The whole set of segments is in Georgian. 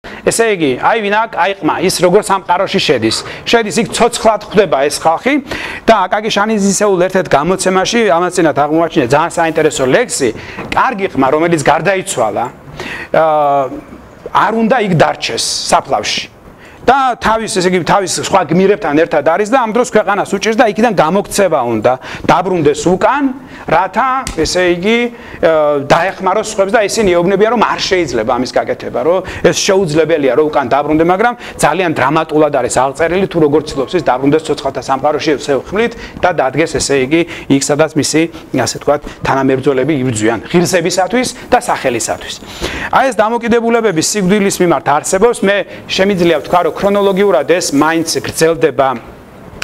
ესე იგი, აი ვინ აიყმა ის როგორ სამყაროში შედის იქ ცოცხლად ხვდება ეს ხალხი და აკაკი შანიზისეულ ერთ-ერთ გამოცემაში ამას წინათ აღმოაჩინე ძალიან საინტერესო ლექსი, კარგი ყმა, რომელიც გარდაიცვალა, არ უნდა იქ დარჩეს საფლავში. და თავის ესე იგი თავის სხვა გმირებთან ერთად არის და ამ დროს ქვეყანას უჭირს და იქიდან გამოქცევა უნდა დაბრუნდეს უკან, რათა ესე იგი დაეხმაროს სხვებს და ისინი ეუბნებიან რომ არ შეიძლება ამის გაკეთება, რომ ეს შეუძლებელია რომ უკან დაბრუნდე, მაგრამ ძალიან დრამატულად არის აღწერილი თუ როგორ ცდილობს ის დაბრუნდეს ცოცხალთა სამყაროში ხმლით და დადგეს ესე იგი იქ სადაც მისი ასე ვთქვათ თანამებრძოლები იბრძვიან ღირსებისათვის და სახელისათვის. აი ეს დამოკიდებულებების სიკვდილის მიმართ არსებობს, მე შემიძლია ვთქვა რომ ქრონოლოგიურად ეს მაინც გრძელდება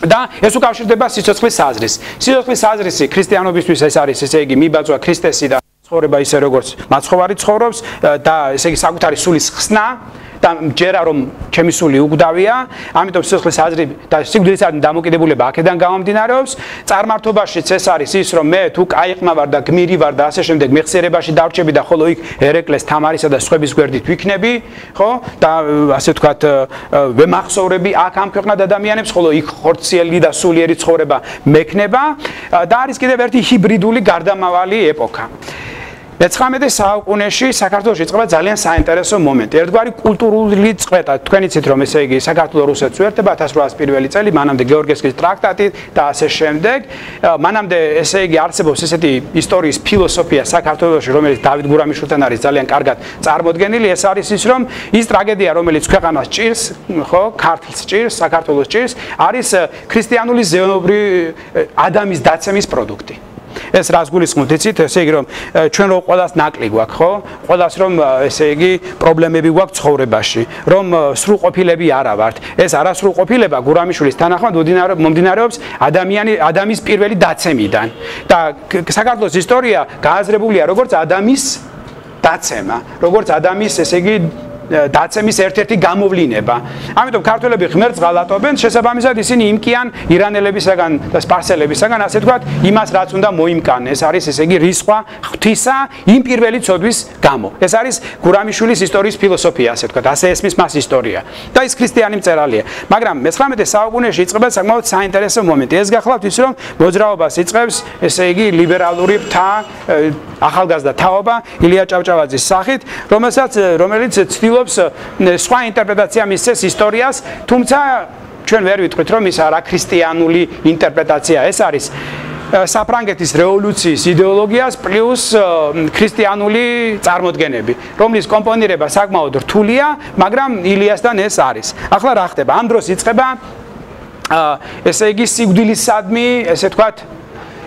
და ეს უკავშირდება სიცოცხლის აზრის. სიცოცხლის აზრისი ქრისტიანობისთვის ეს არის ესე იგი მიბაძვა ქრისტესი და ცხოვრება ისე როგორც მაცხოვარი ცხოვრობს და ესე იგი საკუთარი სულის ხსნა და ჯერა რომ ჩემი სული უგდავია, ამიტომ სიცოცხლის აზრი და სიკვდილის დამოკიდებულება აქედან გამომდინარეობს. წარმართობაშიც ეს არის ის რომ მე თუ კაიყმა ვარ და გმირი ვარ და ასე შემდეგ მეხსიერებაში დავრჩები და ხოლო იქ ერეკლეს თამარისა და სხვების გვერდით ვიქნები, ხო? და ასე ვთქვათ ვემახსოვრები აქ ამ ქვეყნად ადამიანებს, ხოლო იქ ხორციელი და სულიერი ცხოვრება მექნება და არის კიდევ ერთი ჰიბრიდული გარდამავალი ეპოქა. მე-19 საუკუნეში საქართველოში იწყება ძალიან საინტერესო მომენტი. ერთგვარი კულტურული წყვეტა. თქვენ იცით რომ ესე იგი საქართველოს-რუსეთს უერთდება 1801 წელი, მანამდე გეორგიევსკის ტრაქტატი და ასე შემდეგ. მანამდე ესე იგი არსებობს ესეთი ისტორიის ფილოსოფია საქართველოში, რომელიც დავით გურამიშვილთან არის ძალიან კარგად წარმოდგენილი. ეს არის ის რომ ის ტრაგედია, რომელიც ქვეყანას ჭირს, ხო, ქართლს ჭირს, საქართველოს ჭირს, არის ქრისტიანული ზეონობრივი ადამიანის დაცემის პროდუქტი. ეს რას გულისხმობთ, იცით, ესე იგი რომ ჩვენ რო ყველას ნაკლი გვაქვს, ხო? ყველას რომ ესე იგი პრობლემები გვაქვს ცხოვრებაში, რომ სრულყოფილები არა ვართ. ეს არასრულყოფილება გურამიშვილის თანახმად მომდინარეობს ადამიანის პირველი დაცემიდან. და საქართველოს ისტორია გააზრებულია როგორც ადამიანის დაცემა, როგორც ადამიანის ესე იგი დაცემის ერთ-ერთი გამოვლინება. ამიტომ ქართველები ღმერთს ღალატობენ, შესაბამისად ისინი იმკიან ირანელებისაგან და სპარსელებისაგან, ასე ვთქვათ, იმას რაც უნდა მოიმკან. ეს არის ესე იგი რისხვა ღვთისა იმ პირველი ცოდვის გამო. ეს არის გურამიშვილის ისტორიის ფილოსოფია, ასე ვთქვათ, ასე ესმის მას ისტორია. და ის ქრისტიანი მწერალია. მაგრამ მე-19 საუკუნეში იწყება საკმაოდ საინტერესო მომენტი. ეს გახლავთ ის რომ მოძრაობას იწყებს ესე იგი ლიბერალური მთა ახალგაზრდა თაობა ილია ჭავჭავაძის სახით, რომელიც სხვა ინტერპრეტაცია მისცეს ისტორიას, თუმცა ჩვენ ვერ ვიტყვით რომ ის არა ქრისტიანული ინტერპრეტაცია, ეს არის საფრანგეთის რევოლუციის იდეოლოგიას პლუს ქრისტიანული წარმოდგენები, რომლის კომპონირება საკმაოდ რთულია, მაგრამ ილიასთან ეს არის. ახლა რა ხდება? ამ დროს იწყება ესე იგი სიკვდილისადმი, ესე ვთქვათ,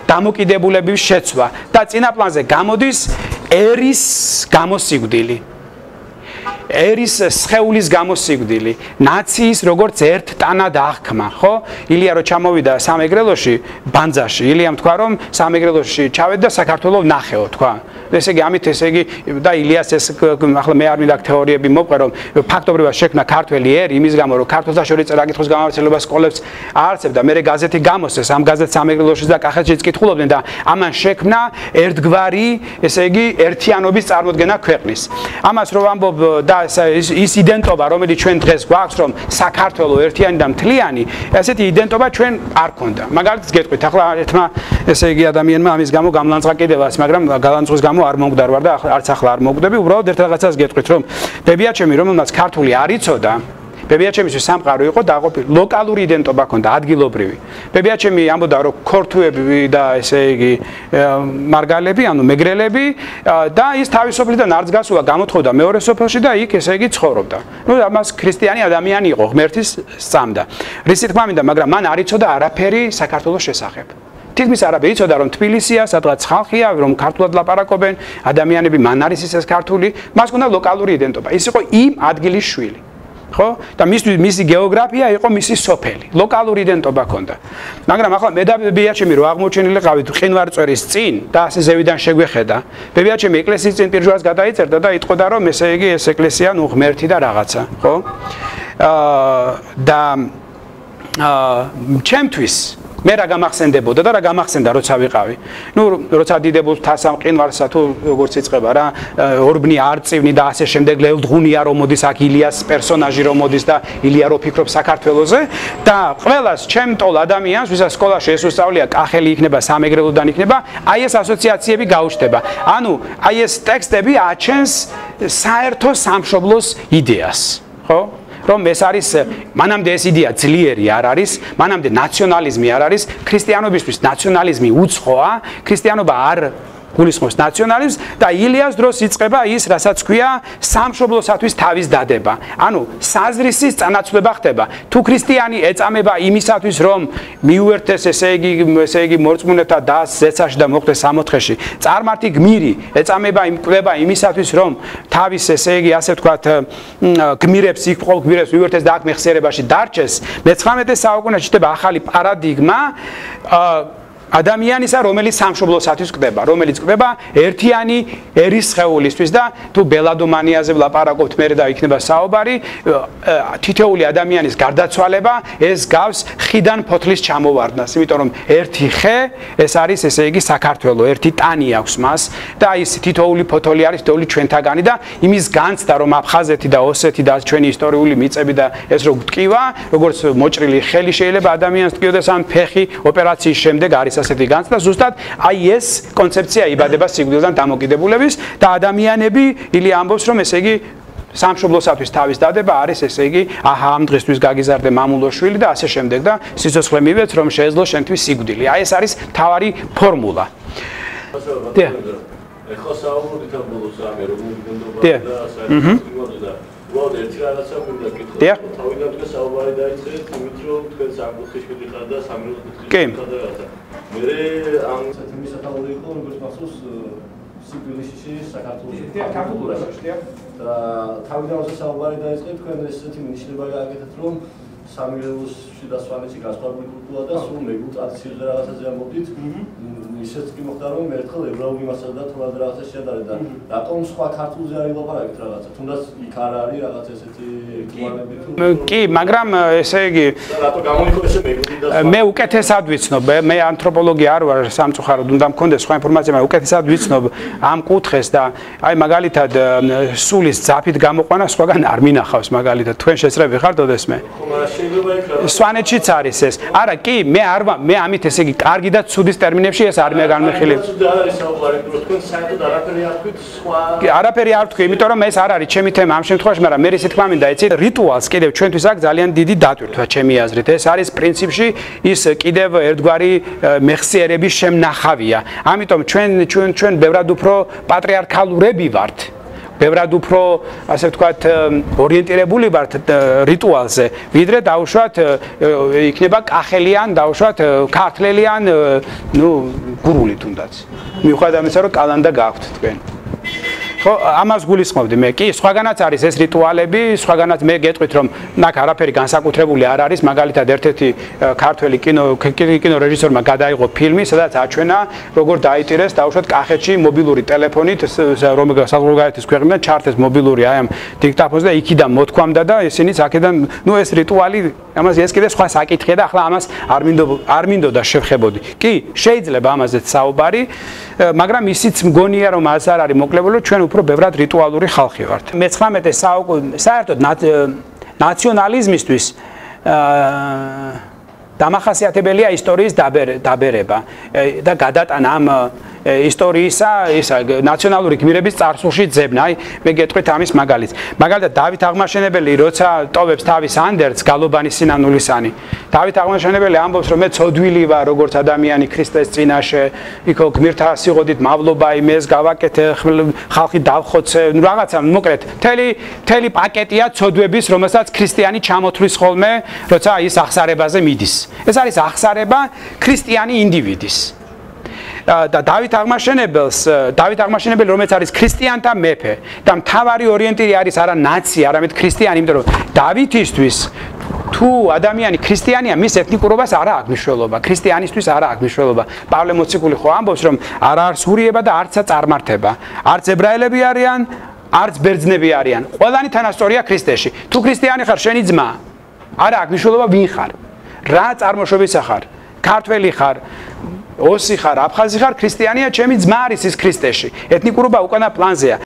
დამოკიდებულების შეცვლა და წინაპლანზე გამოდის ერის გამოსიკვდილი. ერის სხეულის გამოსიკვდილი, ნაციის როგორც ერთ ტანად აღქმა, ხო? ილია რო ჩამოვიდა სამეგრელოში, ბანძაში, ილიამ თქვა რომ სამეგრელოში ჩავედი და საქართველოს ნახეო, თქვა. ესე იგი ამით ესე იგი და ილიას ეს ახლა მე არ მინდა თეორიები მოვყე რომ ფაქტობრივად შექმნა ქართველი ერი იმის გამო რომ ქართულთა შორის წერა-კითხვის გამავრცელება სკოლებს აარსებდა, მერე გაზეთი გამოსცეს, ამ გაზეთს სამეგრელოშიც და კახეთშიც კითხულობდნენ და ამან შექმნა ერთგვარი, ესე იგი ერთიანობის წარმოდგენა ქვეყნის. ამას რომ ამბობ და ის იდენტობა, რომელიც ჩვენ დღეს გვაქვს, რომ საქართველოს ერთიანი და მთლიანი, ასეთი იდენტობა ჩვენ არ ქონდა. მაგალითად გეტყვით, ახლა ერთმა ესე იგი ადამიანმა ამის გამო გამლანძღა კიდევაც, მაგრამ გალანძღვის გამო არ მომგვდარვარ და არც ახლა არ მოგდები, უბრალოდ ერთ რაღაცას გეტყვით, რომ ბებიაჩემი, რომელმაც ქართული არ იცოდა, ბებიაჩემისთვის სამყარო იყო დაყოფილი, ლოკალური იდენტობა ჰქონდა, ადგილობრივი. ბებიაჩემი ამბობდა, რომ ქორთუები და ესე იგი მარგალები, ანუ მეგრელები და ის თავისუფლიდან არც გასულა, გამოთხოვდა მეორე სოფელში და იქ ესე იგი ცხოვრობდა. ნუ ამას ქრისტიანი ადამიანი იყო, ღმერთის სწამდა. რისი თქმა მინდა, მაგრამ მან არ იცოდა არაფერი საქართველოს შესახებ. თითქმის არაფერი იცოდა, რომ თბილისია, სადღაც ხალხია, რომ ქართულად ლაპარაკობენ, ადამიანები, მან არის ისეს ქართული, მას ჰქონდა ლოკალური იდენტობა. ის იყო იმ ადგილის შვილი. ხო? და მისი გეოგრაფია იყო მისი სოფელი, ლოკალური იდენტობა ჰქონდა. მაგრამ ახლა მე და ბებიაჩემი რო აღმოჩენილი ყავით მყინვარწვერის წინ და ასე ზევიდან შეგვეხედა. ბებიაჩემი ეკლესიის წინ პირჯვარს გადაიწერდა და იტყოდა რომ ესე იგი ეს ეკლესია ნუ ღმერთი და რაღაცა, ხო? და ჩემთვის მე რა გამახსენდებოდა და რა გამახსენდა როცა ვიყავი. ნუ როცა დიდებულს თასამ ყინვარსა თუ როგორც იწყება რა ორბნი არწივნი და ასე შემდეგ ლელდღუნია რომ მოდის აქ ილიას პერსონაჟი რომ მოდის და ილია რო ფიქრობს საქართველოზე და ყველას ჩემტოლ ადამიანს ვისაც სკოლაში ეს უსწავლია კახელი იქნება სამეგრელოდან იქნება აი ეს ასოციაციები გაუჩნდება. ანუ აი ეს ტექსტები აჩენს საერთო სამშობლოს იდეას, ხო? რომ ეს არის მანამდე ეს იდეა ძლიერი არ არის, მანამდე ნაციონალიზმი არ არის, ქრისტიანობისთვის ნაციონალიზმი უცხოა, ქრისტიანობა არ გულისხმობს ნაციონალიზმს და ილიას დროს იწყება ის, რასაც ქვია სამშობლოსათვის თავის დადება. ანუ საზრისის წანაცვლება ხდება. თუ ქრისტიანი ეწამება იმისათვის, რომ მიუერთდეს ესე იგი მორწმუნეთა დასს ზეცაში და მოხვდეს სამოთხეში, წარმართი გმირი ეწამება იმკვდება იმისათვის, რომ თავის ესე იგი ასე ვთქვათ გმირებს იქ ყოველ გმირებს მიუერთდეს და აქ მეხსიერებაში დარჩეს, მე-19 საუკუნეში ხდება ახალი პარადიგმა ადამიანისა, რომელიც სამშობლოსათვის კვდება, რომელიც კვდება ერთიანი ერისხეულისთვის და თუ ბელადომანიაზე ვლაპარაკობთ მე და იქნება საუბარი, თითოეული ადამიანის გარდაცვალება ეს გავს ხიდან ფოთლის ჩამოვარდნას, იმიტომ რომ ერთი ხე ეს არის ესე იგი საქართველო, ერთი ტანი აქვს მას და ის თითოეული ფოთოლი არის თითოეული ჩვენთაგანი და იმის განცდა რომ აფხაზეთი და ოსეთი და ჩვენი ისტორიული მიწები და ეს რო გტკივა, როგორც მოჭრილი ხელი შეიძლება ადამიანს ტკიოდეს ან ფეხი ოპერაციის შემდეგ არის ასეთი განცდა ზუსტად აი ეს კონცეფცია იბადება სიკვდილიდან დამოკიდებულების და ადამიანები ილია ამბობს რომ ესე იგი სამშობლოსათვის თავის დადება არის ესე იგი აჰა ამ დღესთვის გაგიზარდე მამულოშვილი და ასე შემდეგ და სიცოცხლე მივეც რომ შეეძლო შენთვის სიკვდილი. აი ეს არის თავარი ფორმულა. დიახ. ეხლა საუბრობთ ამ ბოლოს ამე რომ გუნდობა და საერთოდ ვარ ერთი რაღაცა უნდა გითხოთ. თავიდან თქვენ საუბარი დაიწყეთ იმით რომ თქვენ სამკუთხედში მიდიხარ და სამკუთხედში მიდიხარ და რაღაცა. მე ამ საქმის სათავე იყო როგორც მახსოვს სიკვდილში საქართველოს და თავიდან საუბარი დაიწყეთ თქვენ ესეთი მინიშნება გააკეთეთ რომ სამირელოსში და სვანეთში გასხვავებული კულტურა და სულ მეგუტაციაზე რაღაცაზე ამბობთ. ისეც კი მოხდა რომ ერთხელ ებრაული მასალა და თვალ რაღაცა შეადარეთ და რატომ სხვა ქართულზე არ ილაპარაკეთ რაღაცა თუნდაც იქ არ არის რაღაც ესეთი კვანები თუ კი მაგრამ ესე იგი რატო გამოიხო ესე მეგუტი და მე უკეთესად ვიცნობ მე ანთროპოლოგი არ ვარ სამწუხაროდ უნდა მქონდეს სხვა ინფორმაცია მაგრამ უკეთესად ვიცნობ ამ კუთხეს და აი მაგალითად სულის ძაფით გამოყვანა სხვაგან არ მინახავს მაგალითად თქვენ შეძრები ხართ ოდესმე სვანეთშიც არის ეს არა კი მე ამით ესე იგი კარგი და ცუდის ტერმინებში ეს არ მე განმეხილი არაფერი არ თქვი იმიტომ რომ ეს არ არის ჩემი თემა ამ შემთხვევაში მაგრამ მე ისე თქვა მინდა იცით რიტუალს კიდევ ჩვენთვის აქ ძალიან დიდი დატვირთვა ჩემი აზრით ეს არის პრინციპში ის კიდევ ერთგვარი მეხსიერების შემნახავია ამიტომ ჩვენ ბევრად უფრო პატრიარქალურები ვართ ბევრად უფრო ასე ვთქვათ ორიენტირებული ვართ რიტუალზე ვიდრე დაუშვათ იქნება კახელიან დაუშვათ ქართლელიან ნუ გურული თუნდაც მიუხედავად ამისა რომ კალანდა გაქვთ თქვენ ხო ამას გულისხმობდი მე კი სხვაგანაც არის ეს რიტუალები სხვაგანაც მე გეტყვით რომ ნაკ არაფერი განსაკუთრებული არ არის მაგალითად ერთ-ერთი ქართველი კინო რეჟისორმა გადაიღო ფილმი სადაც აჩვენა როგორ დაიტირეს დაუშვათ კახეთში მობილური ტელეფონით რომ საზღვარგარეთის ქვეყნიდან ჩართეს მობილური აი ამ დიქტაფონს და იქიდან მოთქვამდა და ისინიც აქედან ნუ ეს რიტუალი ამას ეს კიდე სხვა საკითხია და ახლა ამას არ მინდოდა შევხებოდი კი შეიძლება ამაზეც საუბარი მაგრამ ისიც მგონია რომ მას არ არის მოკლებული ჩვენ უფრო ბევრად რიტუალური ხალხი ვართ. მე-19 საუკუნე საერთოდ ნაციონალიზმისთვის დამახასიათებელია ისტორიის დაბერება და გადატანა ამ ისტორიისა ისა ნაციონალური გმირების წარსულში ძებნა. აი მე გეტყვით ამის მაგალითს. მაგალითად დავით აღმაშენებელი როცა ტოვებს თავის ანდერძს გალობანის სინანულისანი. დავით აღმაშენებელი ამბობს რომ მე ცოდვილი ვარ როგორც ადამიანი ქრისტეს წინაშე. იქო გმირთა სიღოდით მავლობა იმეს გავაკეთე ხალხი დავხოცე რაღაცა მოკლედ მთელი პაკეტია ცოდვების რომელსაც ქრისტიანი ჩამოთვლის ხოლმე როცა ის აღსარებაზე მიდის. ეს არის აღსარება ქრისტიანი ინდივიდის. და დავით აღმაშენებელი რომელიც არის ქრისტიანთა მეფე და მთავარი ორიენტირი არის არა ნაცია, არამედ ქრისტიანი, იმიტომ რომ დავითისთვის თუ ადამიანი ქრისტიანია, მის ეთნიკურობას არ აქვს მნიშვნელობა, ქრისტიანისთვის არ აქვს მნიშვნელობა. პავლე მოციქული ხო ამბობს, რომ არ არის ურიება და არცა წარმართება. არც ებრაელები არიან, არც ბერძნები არიან. ყველანი თანასწორია ქრისტეში. თუ ქრისტიანი ხარ, შენი ძმა, არ აქვს მნიშვნელობა ვინ ხარ. რა წარმოშობისა ხარ? ქართველი ხარ, ოსი ხარ, აფხაზი ხარ, ქრისტიანია, ჩემი ძმა არის ის ქრისტეში. ეთნიკურობა უკანა პლანზეა.